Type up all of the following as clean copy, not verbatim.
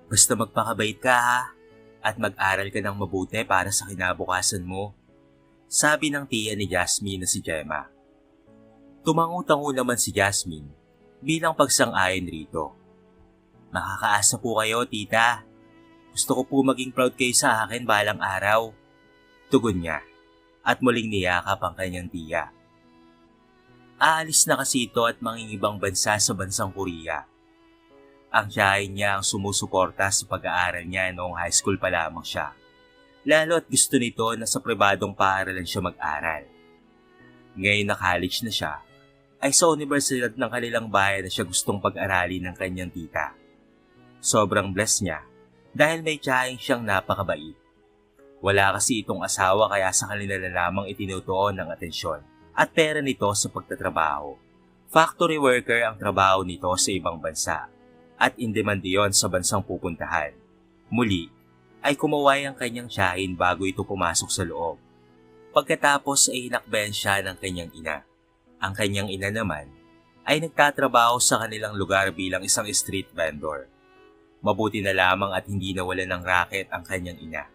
Basta magpakabait ka ha, at mag-aral ka ng mabuti para sa kinabukasan mo. Sabi ng tiya ni Jasmine na si Gemma. Tumango-tango naman si Jasmine bilang pagsang-ayon rito. Makakaasa po kayo, tita. Gusto ko po maging proud kayo sa akin balang araw. Tugon niya at muling niyakap ang kanyang tiya. Aalis na kasi ito at mangingibang bansa sa bansang Korea. Ang tiyahin niya ang sumusuporta sa pag-aaral niya noong high school pa lamang siya. Lalo at gusto nito na sa pribadong paaralan siya mag-aral. Ngayon na college na siya, ay sa universidad ng kanilang bayan na siya gustong pag-aralin ng kanyang tita. Sobrang blessed niya dahil may tiyahin siyang napakabait. Wala kasi itong asawa kaya sa kanila na lamang itinutuon ng atensyon at pera nito sa pagtatrabaho. Factory worker ang trabaho nito sa ibang bansa. At in-demand yon sa bansang pupuntahan. Muli, ay kumaway ang kanyang tiyahin bago ito pumasok sa loob. Pagkatapos ay hinakbayan siya ng kanyang ina. Ang kanyang ina naman ay nagtatrabaho sa kanilang lugar bilang isang street vendor. Mabuti na lamang at hindi nawalan ng racket ang kanyang ina.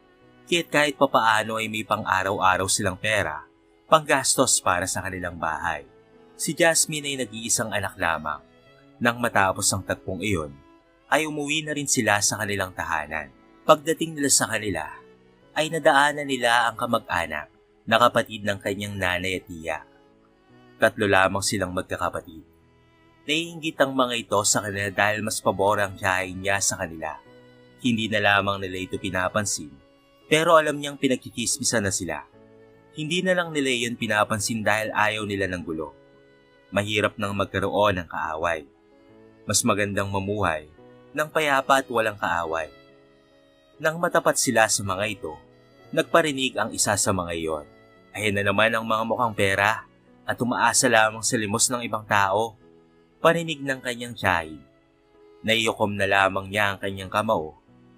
Kahit papaano ay may pang-araw-araw silang pera, panggastos para sa kanilang bahay. Si Jasmine ay nag-iisang anak lamang. Nang matapos ang tagpong iyon, ay umuwi na rin sila sa kanilang tahanan. Pagdating nila sa kanila, ay nadaanan nila ang kamag-anak na kapatid ng kanyang nanay at tiya. Tatlo lamang silang magkakapatid. Naiinggit ang mga ito sa kanila dahil mas pabor ang tiyahin niya sa kanila. Hindi na lamang nila ito pinapansin, pero alam niyang pinagkikismisan na sila. Hindi na lang nila iyon pinapansin dahil ayaw nila ng gulo. Mahirap nang magkaroon ng kaaway. Mas magandang mamuhay ng payapa at walang kaaway. Nang matapat sila sa mga ito, nagparinig ang isa sa mga iyon. Ayan na naman ang mga mukhang pera at umaasa lamang sa limos ng ibang tao. Parinig ng kanyang tiyahin. Naiyokom na lamang niya ang kanyang kamao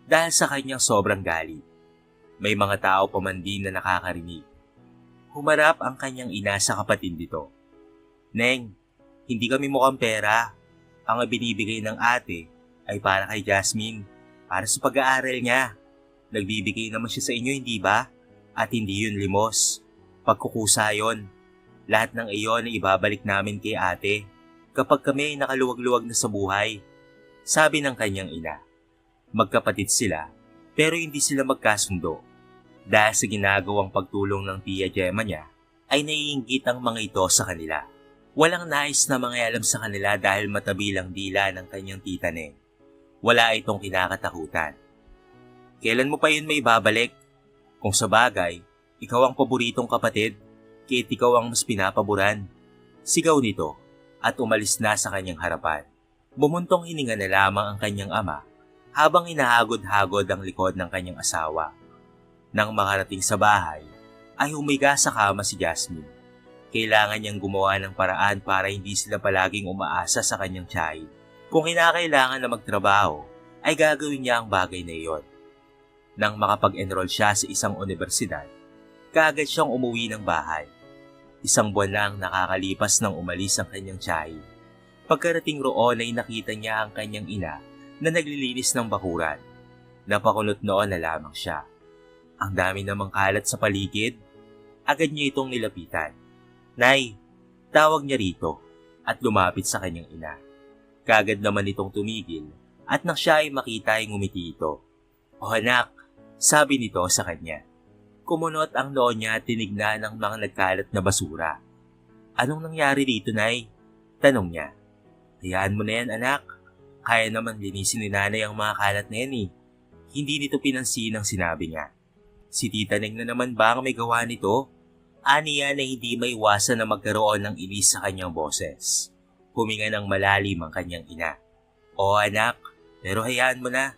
dahil sa kanyang sobrang galit. May mga tao pa man din na nakakarinig. Humarap ang kanyang ina sa kapatid nito. Neng, hindi kami mukhang pera. Ang binibigay ng ate ay para kay Jasmine, para sa pag-aaral niya. Nagbibigay naman siya sa inyo, hindi ba? At hindi yun limos. Pagkukusa yun. Lahat ng iyon ay ibabalik namin kay ate kapag kami ay nakaluwag-luwag na sa buhay. Sabi ng kanyang ina. Magkapatid sila, pero hindi sila magkasundo. Dahil sa ginagawang pagtulong ng tiya Gemma niya, ay naiinggit ang mga ito sa kanila. Walang nais na mangyalam sa kanila dahil matabilang dila ng kanyang tita Neng. Wala itong kinakatakutan. Kailan mo pa yun may babalik? Kung sa bagay, ikaw ang paboritong kapatid, kahit ikaw ang mas pinapaboran. Sigaw nito at umalis na sa kanyang harapan. Bumuntong hininga na lamang ang kanyang ama habang hinahagod-hagod ang likod ng kanyang asawa. Nang makarating sa bahay, ay humiga sa kama si Jasmine. Kailangan niyang gumawa ng paraan para hindi sila palaging umaasa sa kanyang tiyahin. Kung kinakailangan na magtrabaho, ay gagawin niya ang bagay na iyon. Nang makapag-enroll siya sa isang universidad, kaagad siyang umuwi ng bahay. Isang buwan lang nakakalipas nang umalis ang kanyang tiyahin. Pagkarating roon ay nakita niya ang kanyang ina na naglilinis ng bakuran. Napakunot noon na lamang siya. Ang dami namang kalat sa paligid. Agad niya itong nilapitan. Nay, tawag niya rito at lumapit sa kanyang ina. Kaagad naman itong tumigil at nang siya ay makita ay ngumiti ito. O anak, sabi nito sa kanya. Kumunot ang noo niya at tinignan ang mga nagkalat na basura. Anong nangyari dito, Nay? Tanong niya. Hayaan mo na yan, anak. Kaya naman linisin ni nanay ang mga kalat na yan eh. Hindi nito pinansin ang sinabi niya. Si Tita Neng na naman ba ang may gawa nito? Aniya na hindi maiwasan na magkaroon ng inis sa kanyang boses. Huminga ng malalim ang kanyang ina. O anak, pero hayaan mo na.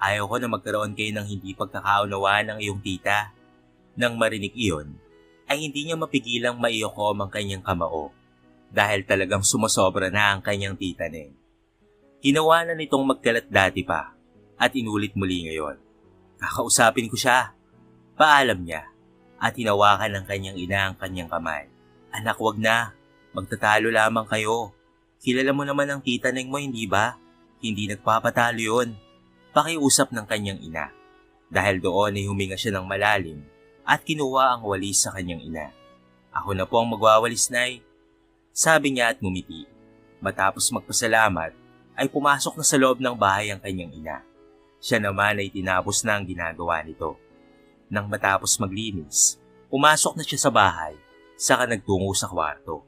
Ayaw ko na magkaroon kayo ng hindi pagkakaunawaan ng iyong tita. Nang marinig iyon, ay hindi niya mapigilang maiyokom ang kanyang kamao. Dahil talagang sumasobra na ang kanyang tita Neng. Ginawa na nitong magkalat dati pa at inulit muli ngayon. Kakausapin ko siya. Paalam niya. At hinawakan ng kanyang ina ang kanyang kamay. Anak, wag na. Magtatalo lamang kayo. Kilala mo naman ang tita Neng mo, hindi ba? Hindi nagpapatalo yun. pakiusap ng kanyang ina. Dahil doon ay huminga siya ng malalim at kinuha ang walis sa kanyang ina. Ako na po ang magwawalis, Nay. Sabi niya at ngumiti. Matapos magpasalamat, ay pumasok na sa loob ng bahay ang kanyang ina. Siya naman ay tinapos na ang ginagawa nito. Nang matapos maglinis, pumasok na siya sa bahay, saka nagtungo sa kwarto.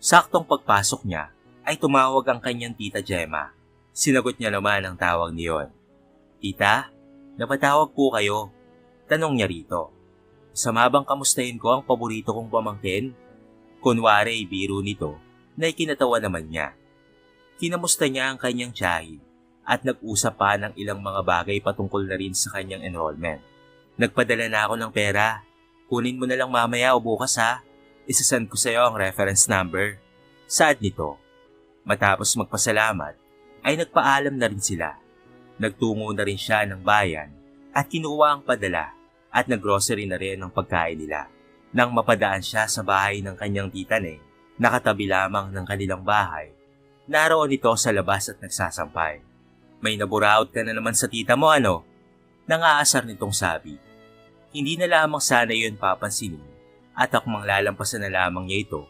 Saktong pagpasok niya, ay tumawag ang kanyang tita Gemma. Sinagot niya naman ang tawag niyon. Tita, napatawag po kayo. Tanong niya rito. Sama bang kamustahin ko ang paborito kong pamangkin? Kunwari biro nito na ikinatawa naman niya. Kinamusta niya ang kanyang tiyahin at nag-usap pa ng ilang mga bagay patungkol na rin sa kanyang enrollment. Nagpadala na ako ng pera. Kunin mo na lang mamaya o bukas ha. Isasend ko sa iyo ang reference number. Saad nito. Matapos magpasalamat, ay nagpaalam na rin sila. Nagtungo na rin siya ng bayan at kinuha ang padala at naggrocery na rin ang pagkain nila. Nang mapadaan siya sa bahay ng kanyang tita Neng, nakatabi lamang ng kanilang bahay, naroon ito sa labas at nagsasampay. May naburaot ka na naman sa tita mo ano? Nangaasar nitong sabi. Hindi na lamang sana yun papansinin at akmang lalampasan na lamang niya ito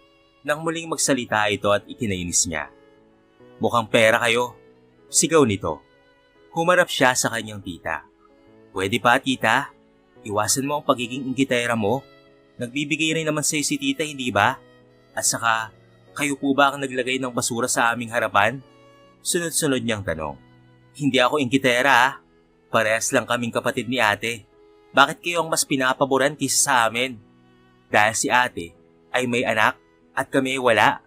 nang muling magsalita ito at ikinainis niya. Mukhang pera kayo. Sigaw nito. Humarap siya sa kanyang tita. Pwede pa tita? Iwasan mo ang pagiging inggitera mo. Nagbibigay rin naman sa'yo si tita, hindi ba? At saka, kayo po ba ang naglagay ng basura sa aming harapan? Sunod-sunod niyang tanong. Hindi ako inggitera ah. Parehas lang kaming kapatid ni ate. Bakit kayo ang mas pinapaboran kaysa sa amin? Dahil si ate ay may anak at kami ay wala.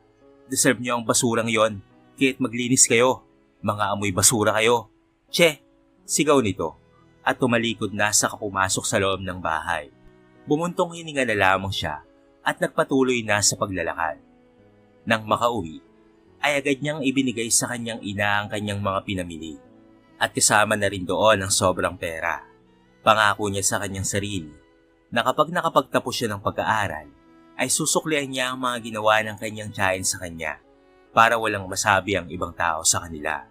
Deserve niyo ang basurang yon. Kaya't maglinis kayo. Mga amoy basura kayo. Che! Sigaw nito at tumalikod na sa kapumasok sa loob ng bahay. Bumuntong hininga na lamang siya at nagpatuloy na sa paglalakad. Nang makauwi, ay agad niyang ibinigay sa kanyang ina ang kanyang mga pinamili at kasama na rin doon ang sobrang pera. Pangako niya sa kanyang sarili na kapag nakapagtapos siya ng pag-aaral, ay susuklian niya ang mga ginawa ng kanyang tiyahin sa kanya para walang masabi ang ibang tao sa kanila.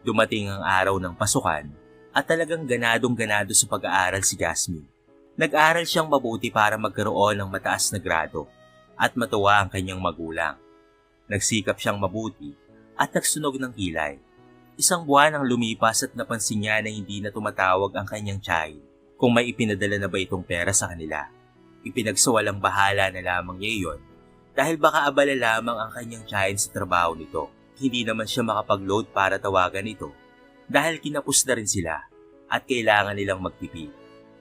Dumating ang araw ng pasukan at talagang ganadong-ganado sa pag-aaral si Jasmine. Nag-aral siyang mabuti para magkaroon ng mataas na grado at matuwa ang kanyang magulang. Nagsikap siyang mabuti at nagsunog ng kilay. Isang buwan ang lumipas at napansin niya na hindi na tumatawag ang kanyang tiyahin kung may ipinadala na ba itong pera sa kanila. Ipinagsawalang bahala na lamang niya iyon dahil baka abala lamang ang kanyang tiyahin sa trabaho nito. Hindi naman siya makapag-load para tawagan ito dahil kinapos na rin sila at kailangan nilang magtipid.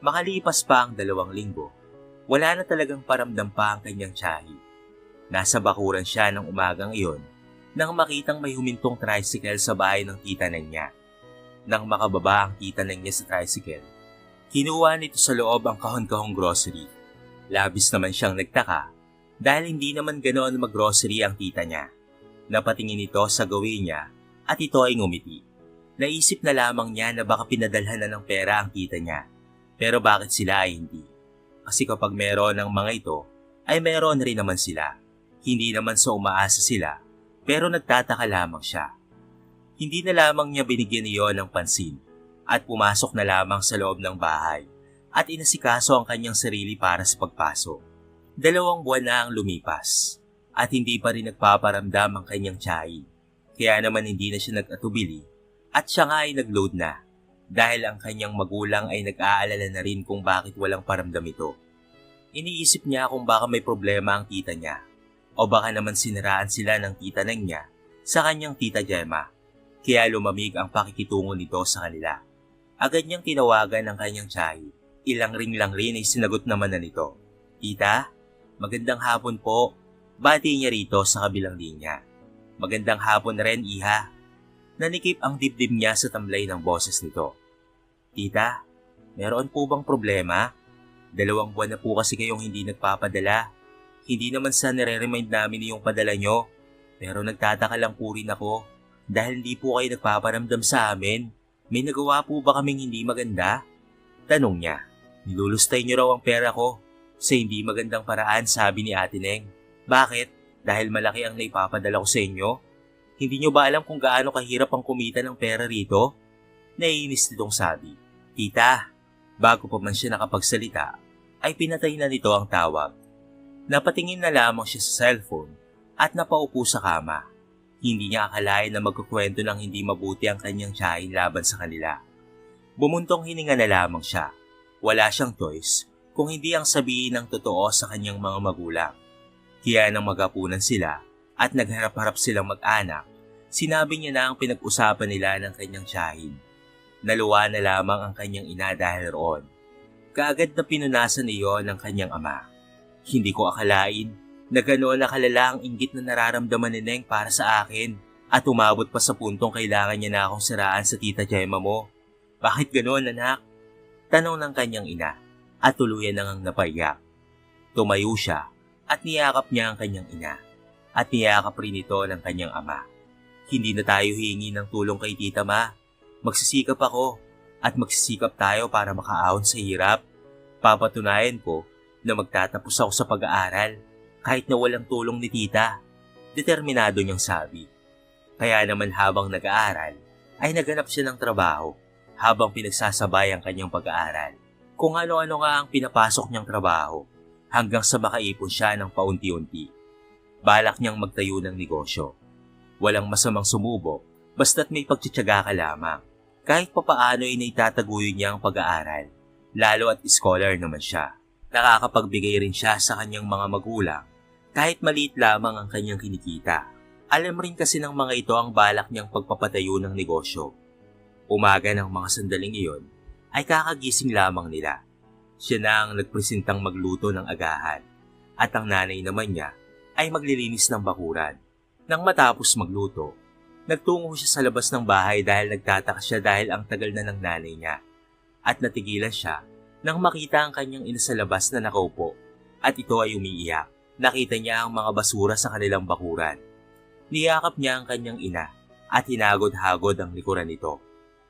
Makalipas pa ang 2 linggo, wala na talagang paramdam pa ang kanyang tiyahin. Nasa bakuran siya ng umagang iyon nang makitang may humintong tricycle sa bahay ng tita Neng niya. Nang makababa ang tita Neng niya sa tricycle, kinuha nito sa loob ang kahon-kahong grocery. Labis naman siyang nagtaka dahil hindi naman ganoon mag-grocery ang tita niya. Napatingin ito sa gawin niya at ito ay ngumiti. Naisip na lamang niya na baka pinadalhan na ng pera ang tita niya. Pero bakit sila ay hindi? Kasi kapag meron ng mga ito, ay meron rin naman sila. Hindi naman sa umaasa sila, pero nagtataka lamang siya. Hindi na lamang niya binigyan niyon ng pansin at pumasok na lamang sa loob ng bahay at inasikaso ang kanyang sarili para sa pagpasok. 2 buwan na ang lumipas at hindi pa rin nagpaparamdam ang kanyang tiyahin. Kaya naman hindi na siya nag-atubili at siya nga ay nag-load na. Dahil ang kanyang magulang ay nag-aalala na rin kung bakit walang paramdam ito. Iniisip niya kung baka may problema ang tita niya o baka naman siniraan sila ng tita Neng niya sa kanyang tita Gemma. Kaya lumamig ang pakikitungo nito sa kanila. Agad niyang tinawagan ang kanyang tiyahin. Ilang ring lang rin ay sinagot naman na nito. Tita, magandang hapon po. Bati niya rito sa kabilang linya. Magandang hapon rin, iha. Nanikip ang dibdib niya sa tamlay ng boses nito. Tita, meron po bang problema? 2 buwan na po kasi kayong hindi nagpapadala. Hindi naman sa nire-remind namin yung padala nyo. Pero nagtataka lang po rin ako dahil hindi po kayo nagpaparamdam sa amin. May nagawa po ba kaming hindi maganda? Tanong niya. Nilulustay nyo raw ang pera ko sa hindi magandang paraan, sabi ni Ate Neng. Bakit? Dahil malaki ang naipapadala ko sa inyo? Hindi nyo ba alam kung gaano kahirap ang kumita ng pera rito? Naiinis nitong sabi. Tita, bago pa man siya nakapagsalita, ay pinatay na nito ang tawag. Napatingin na lamang siya sa cellphone at napaupo sa kama. Hindi niya akalain na magkukwento ng hindi mabuti ang kanyang tiyahin laban sa kanila. Bumuntong hininga na lamang siya. Wala siyang choice kung hindi ang sabihin ng totoo sa kanyang mga magulang. Kaya nang magapunan sila at nagharap-harap silang mag-anak, sinabi niya na ang pinag-usapan nila ng kanyang tiyahin. Naluwa na lamang ang kanyang ina dahil roon. Kaagad na pinunasan iyon ng kanyang ama. Hindi ko akalain na ganoon na kalala ang inggit na nararamdaman ni Neng para sa akin at umabot pa sa puntong kailangan niya na akong siraan sa tita Gemma mo. Bakit ganoon, anak? Tanong ng kanyang ina at tuluyan nang napaiyak. Tumayo siya at niyakap niya ang kanyang ina at niyakap rin ito ng kanyang ama. Hindi na tayo hihingi ng tulong kay tita ma. Magsisikap ako at magsisikap tayo para makaahon sa hirap. Papatunayan ko na magtatapos ako sa pag-aaral kahit na walang tulong ni tita. Determinado niyang sabi. Kaya naman habang nag-aaral ay naghanap siya ng trabaho habang pinagsasabay ang kanyang pag-aaral. Kung ano-ano nga ang pinapasok niyang trabaho hanggang sa makaipon siya ng paunti-unti. Balak niyang magtayo ng negosyo. Walang masamang sumubok basta't may pagtsatsaga ka lamang. Kahit papaano ay naitataguyod niya ang pag-aaral, lalo at scholar naman siya. Nakakapagbigay rin siya sa kanyang mga magulang, kahit maliit lamang ang kanyang kinikita. Alam rin kasi ng mga ito ang balak niyang pagpapatayo ng negosyo. Umaga ng mga sandaling iyon, ay kakagising lamang nila. Siya na ang nagpresentang magluto ng agahan, at ang nanay naman niya ay maglilinis ng bakuran. Nang matapos magluto, nagtungo siya sa labas ng bahay dahil nagtataka siya dahil ang tagal na ng nanay niya. At natigilan siya nang makita ang kanyang ina sa labas na nakaupo at ito ay umiiyak. Nakita niya ang mga basura sa kanilang bakuran. Niyakap niya ang kanyang ina at hinagod-hagod ang likuran nito.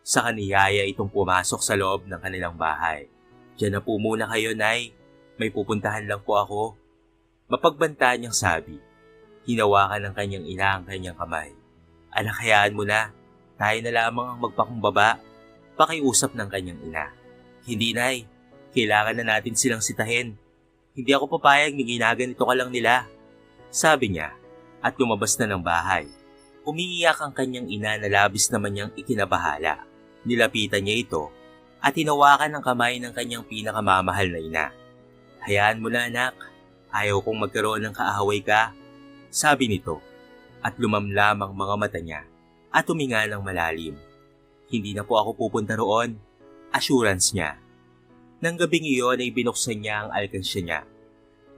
Sa kaniyaya itong pumasok sa loob ng kanilang bahay. Diyan na po muna kayo, Nay. May pupuntahan lang po ako. Mapagbanta niyang sabi. Hinawakan ng kanyang ina ang kanyang kamay. Anak, hayaan mo na. Tayo na lamang ang magpakumbaba. Pakiusap ng kanyang ina. Hindi, Nay. Kailangan na natin silang sitahin. Hindi ako papayag na ginaganito ka lang nila. Sabi niya at lumabas na ng bahay. Umiiyak ang kanyang ina na labis naman niyang ikinabahala. Nilapitan niya ito at hinawakan ng kamay ng kanyang pinakamamahal na ina. Hayaan mo na, anak. Ayaw kong magkaroon ng kaaway ka. Sabi nito. At lumamlam ang mga mata niya at huminga ng malalim. Hindi na po ako pupunta roon. Assurance niya. Nang gabing iyon ay binuksan niya ang alkansya niya.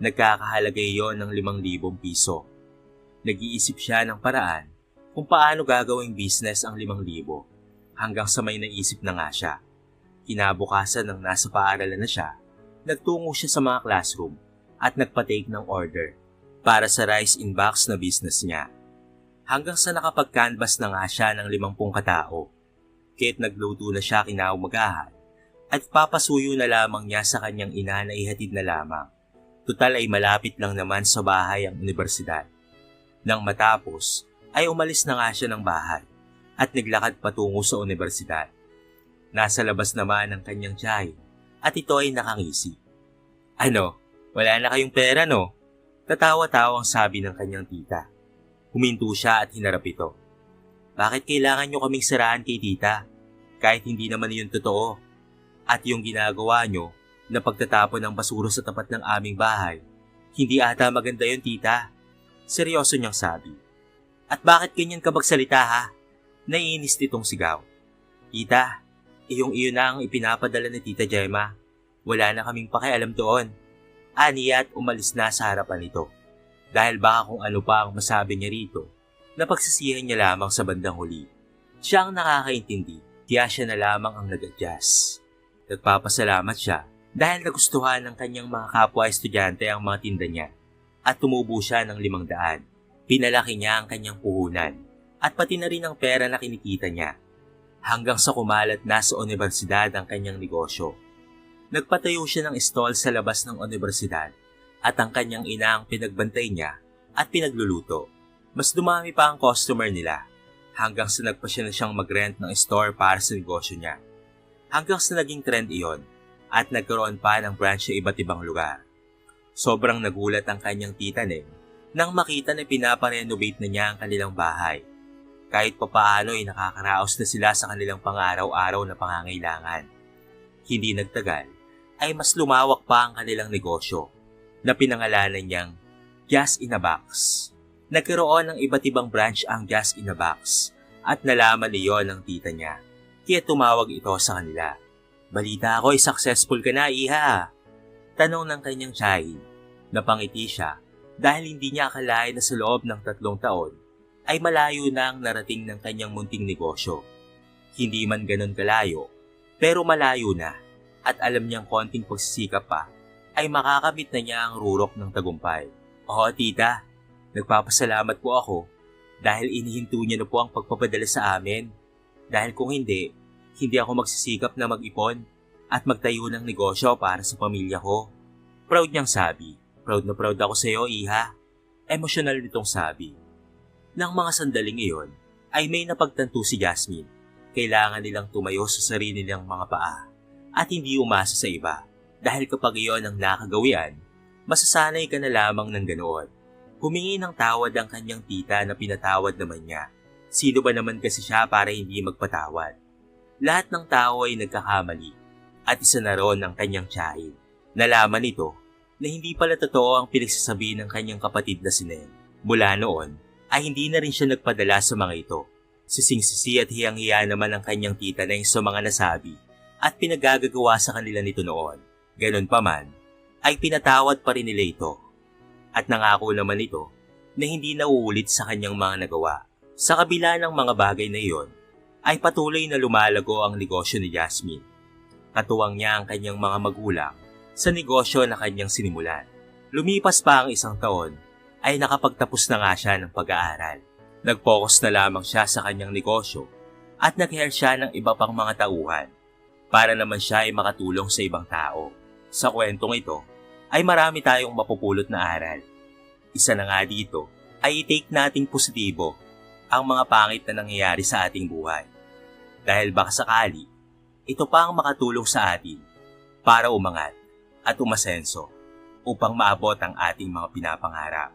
Nagkakahalaga iyon ng 5,000 piso. Nag-iisip siya ng paraan kung paano gagawing business ang 5,000 hanggang sa may naisip na nga siya. Kinabukasan nang nasa paaralan na siya, nagtungo siya sa mga classroom at nagpa-take ng order para sa rice in box na business niya. Hanggang sa nakapag-canvas na nga siya ng 50 katao. Kaya't nagluto na siya kinaumagahan at papasuyo na lamang niya sa kanyang ina na ihatid na lamang. Tutal ay malapit lang naman sa bahay ang universidad. Nang matapos ay umalis na nga siya ng bahay at naglakad patungo sa universidad. Nasa labas naman ang kanyang tiyahin at ito ay nakangisi. Ano, wala na kayong pera no? Tatawa-tawang sabi ng kanyang tita. Huminto siya at hinarap ito. Bakit kailangan nyo kaming siraan kay tita? Kahit hindi naman yun totoo. At yung ginagawa nyo na pagtatapon ng basura sa tapat ng aming bahay, hindi ata maganda yun, tita. Seryoso niyang sabi. At bakit ganyan ka magsalita ha? Naiinis nitong sigaw. Tita, iyo na ang ipinapadala ni Tita Gemma. Wala na kaming pakialam doon. Aniya at umalis na sa harapan nito. Dahil baka kung ano pa ang masabi niya rito, napagsisihan niya lamang sa bandang huli. Siya ang nakakaintindi, kaya siya na lamang ang nag-adjust. Nagpapasalamat siya dahil nagustuhan ng kanyang mga kapwa-estudyante ang mga tinda niya at tumubo siya ng 500. Pinalaki niya ang kanyang puhunan at pati na rin ang pera na kinikita niya hanggang sa kumalat na sa universidad ang kanyang negosyo. Nagpatayo siya ng stall sa labas ng universidad at ang kanyang ina ang pinagbantay niya at pinagluluto. Mas dumami pa ang customer nila hanggang sa nagpasya na siyang mag-rent ng store para sa negosyo niya. Hanggang sa naging trend iyon at nagkaroon pa ng branch sa iba't ibang lugar. Sobrang nagulat ang kanyang tita Neng nang makita na pinaparenovate na niya ang kanilang bahay. Kahit papaano ay nakakaraos na sila sa kanilang pang-araw-araw na pangangailangan. Hindi nagtagal ay mas lumawak pa ang kanilang negosyo na pinangalanan niyang Gas in a Box. Nagkaroon ng iba't ibang branch ang Gas in a Box at nalaman niyon ng tita niya. Kaya tumawag ito sa kanila. Balita ko ay successful ka na, iha. Tanong ng kanyang tiyahin. Napangiti siya dahil hindi niya akalain na sa loob ng 3 taon ay malayo na ang narating ng kanyang munting negosyo. Hindi man ganun kalayo, pero malayo na at alam niyang konting pagsisikap pa ay makakamit na niya ang rurok ng tagumpay. Oo tita, nagpapasalamat po ako dahil inihinto niya na po ang pagpapadala sa amin. Dahil kung hindi ako magsisikap na mag-ipon at magtayo ng negosyo para sa pamilya ko. Proud niyang sabi. Proud na proud ako sa iyo, iha. Emosyonal nitong sabi. Nang mga sandaling iyon, ay may napagtanto si Jasmine. Kailangan nilang tumayo sa sarili nilang mga paa at hindi umasa sa iba. Dahil kapag iyon ang nakagawian, masasanay ka na lamang ng ganoon. Humingi ng tawad ang kanyang tita na pinatawad naman niya. Sino ba naman kasi siya para hindi magpatawad? Lahat ng tao ay nagkakamali at isa na ron ang kanyang tiyahin. Nalaman nito na hindi pala totoo ang pinagsasabi ng kanyang kapatid na si Neng. Mula noon ay hindi na rin siya nagpadala sa mga ito. Sising-sisi at hiyang-hiya naman ang kanyang tita Neng sa mga nasabi at pinagagagawa sa kanila nito noon. Ganon pa man, ay pinatawad pa rin nila ito. At nangako naman ito na hindi nauulit sa kanyang mga nagawa. Sa kabila ng mga bagay na iyon, ay patuloy na lumalago ang negosyo ni Jasmine. Katuwang niya ang kanyang mga magulang sa negosyo na kanyang sinimulan. Lumipas pa ang 1 taon, ay nakapagtapos na nga siya ng pag-aaral. Nag-focus na lamang siya sa kanyang negosyo at nag-hire siya ng iba pang mga tauhan para naman siya ay makatulong sa ibang tao. Sa kwentong ito, ay marami tayong mapupulot na aral. Isa na nga dito ay i-take nating positibo ang mga pangit na nangyayari sa ating buhay. Dahil baka sakali, ito pa ang makatulong sa atin para umangat at umasenso upang maabot ang ating mga pinapangarap.